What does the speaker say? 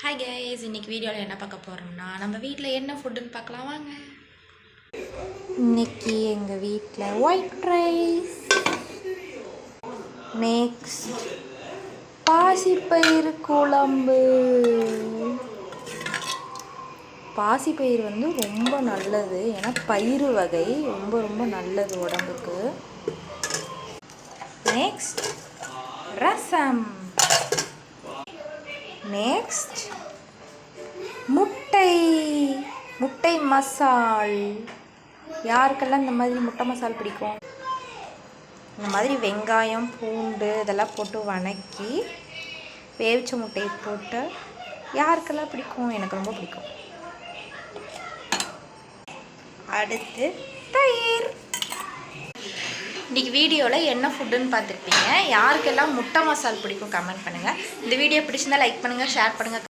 Hi guys, இன்னைக்கு வீடியோவில் என்ன பார்க்க போகிறோம்னா நம்ம வீட்டில் என்ன ஃபுட்டுன்னு பார்க்கலாம் வாங்க. இன்னைக்கு எங்கள் வீட்டில் ஒயிட் ரைஸ், நெக்ஸ்ட் பாசிப்பயிறு குழம்பு. பாசிப்பயிறு ரொம்ப நல்லது, ஏன்னா பயிறு வகை ரொம்ப ரொம்ப நல்லது உடம்புக்கு. நெக்ஸ்ட் ரசம், நெக்ஸ்ட் முட்டை மசால். யாருக்கெல்லாம் இந்த மாதிரி முட்டை மசால் பிடிக்கும்? இந்த மாதிரி வெங்காயம் பூண்டு இதெல்லாம் போட்டு வணக்கி வேவிச்ச முட்டையை போட்டு யாருக்கெல்லாம் பிடிக்கும்? எனக்கு ரொம்ப பிடிக்கும். அடுத்து தயிர். இன்றைக்கி வீடியோவில் என்ன ஃபுட்டுன்னு பார்த்துருப்பீங்க. யாருக்கெல்லாம் முட்டை மசால் பிடிக்கும் கமெண்ட் பண்ணுங்கள். இந்த வீடியோ பிடிச்சிருந்தால் லைக் பண்ணுங்கள், ஷேர் பண்ணுங்கள்.